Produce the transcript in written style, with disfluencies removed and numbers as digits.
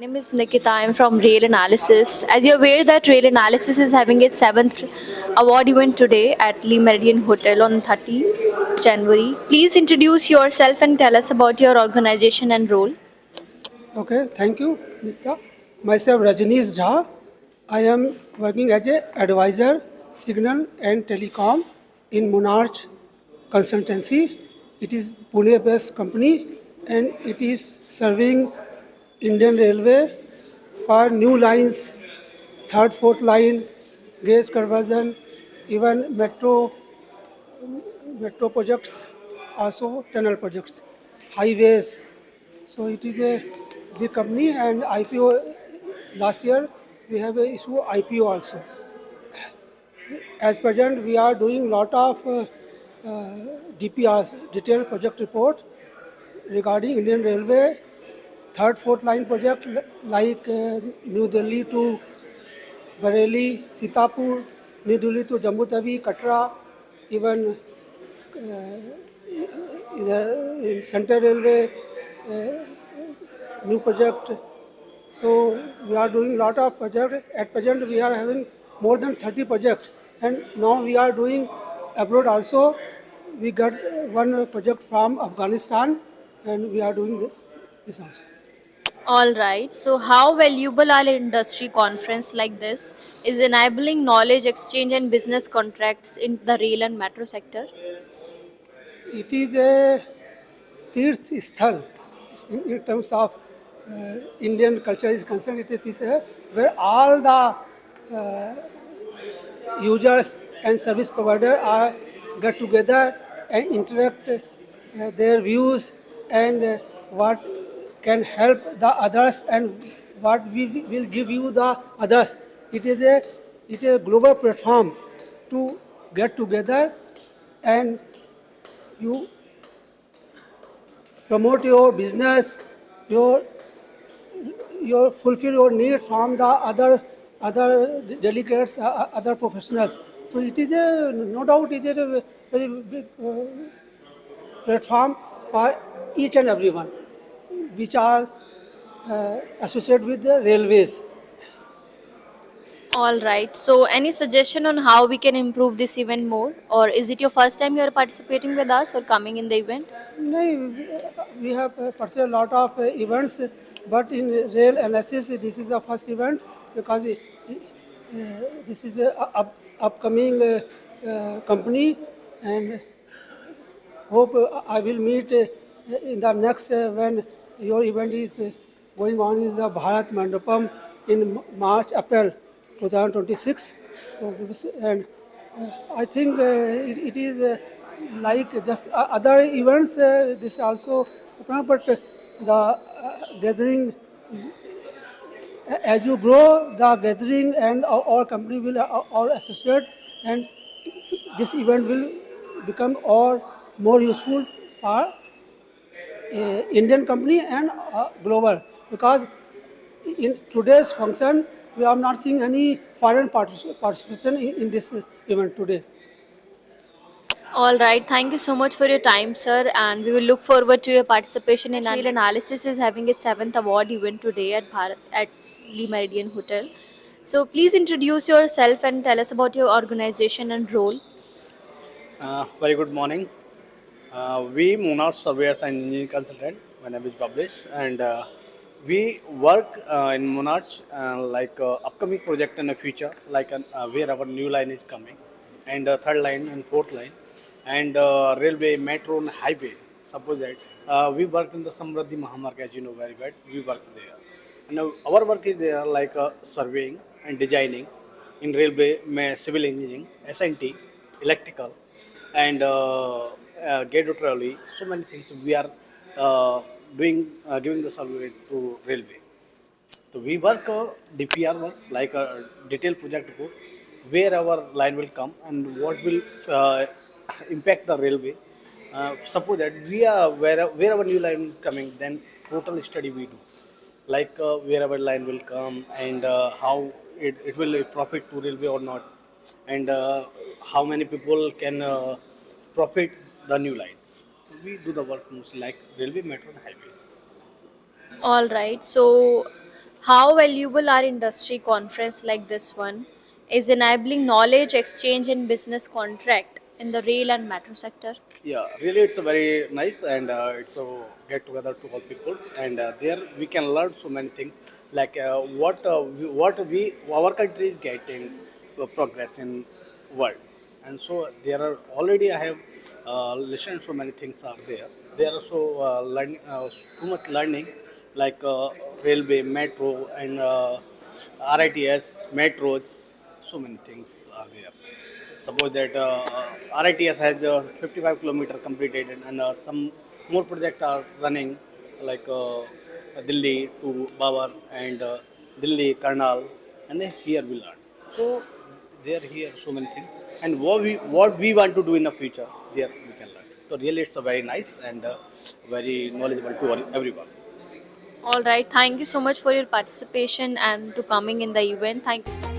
Name is Nikita. I'm from Rail Analysis. As you're aware that Rail Analysis is having its seventh award event today at Lee Meridian Hotel on 30 January. Please introduce yourself and tell us about your organization and role. Okay, thank you, Nita. Myself, Rajneesh Jha. I am working as a advisor, signal and telecom in Monarch Consultancy. It is Pune-based company and it is serving Indian Railway for new lines, third, fourth line, gauge conversion, even metro projects, also tunnel projects, highways. So it is a big company and IPO last year we have a issue IPO also. As present we are doing lot of DPRs, detailed project report regarding Indian Railway third, fourth line project like New Delhi to Bareilly, Sitapur, New Delhi to Jammu Tawi, Katra, even in Central Railway new project. So we are doing lot of projects. At present we are having more than 30 projects and now we are doing abroad also. We got one project from Afghanistan and we are doing this also. All right. So, how valuable are industry conference like this is enabling knowledge exchange and business contracts in the rail and metro sector? It is a Tirth Sthal in terms of Indian culture is concerned. It is where all the users and service provider are get together and interact their views and what can help the others and what we will give you the others. It is a global platform to get together and you promote your business, your your fulfill your needs from the other delegates, other professionals. So it is a no doubt it is a very big platform for each and everyone, which are associated with the railways. All right. So, any suggestion on how we can improve this event more? Or is it your first time you are participating with us or coming in the event? No, we have pursued a lot of events, but in rail analysis, this is the first event because this is a upcoming company, and hope I will meet in the next when your event is going on is the Bharat Mandapam in March, April 2026. So and I think it is like just other events. This also, but the gathering as you grow, the gathering and our company will all associate, and this event will become all more useful for Indian company and global because in today's function we are not seeing any foreign participation in this event today. All right. Thank you so much for your time, sir. And we will look forward to your participation in Rail Analysis is having its seventh award event today at at Lee Meridian Hotel. So please introduce yourself and tell us about your organization and role. Very good morning. We Monarch Surveyors and Engineering Consultant, my name is Publish, and we work in Monarch like upcoming project in the future, like where our new line is coming, and third line and fourth line, and railway, metro, and highway. Suppose that we work in the Samruddhi Mahamarg, as you know very well, we work there, and our work is there like surveying and designing in railway, civil engineering, SNT, electrical and gate trolley. So many things we are doing, giving the survey to railway. So we work DPR work like a detailed project report where our line will come and what will impact the railway. Suppose that we are where our new line is coming, then total study we do, like where our line will come and how it will profit to railway or not, and how many people can profit the new lines. We do the work mostly like railway, metro, and highways. All right. So How valuable are industry conference like this one is enabling knowledge exchange in business contract in the rail and metro sector? Yeah, really, it's a very nice and it's a get together to all peoples, and there we can learn so many things like what we our country is getting progress in world, and so there are already I have listened so many things are there. There are so learning too much learning like railway, metro, and RITS, metros. So many things are there. Suppose that RITS has 55 kilometer completed, and some more projects are running like Delhi to Babar and Delhi, Karnal, and then here we learn. So there here so many things, and what we want to do in the future, there we can learn. So really, it's a very nice and very knowledgeable to everyone. All right. Thank you so much for your participation and to coming in the event. Thank you so much.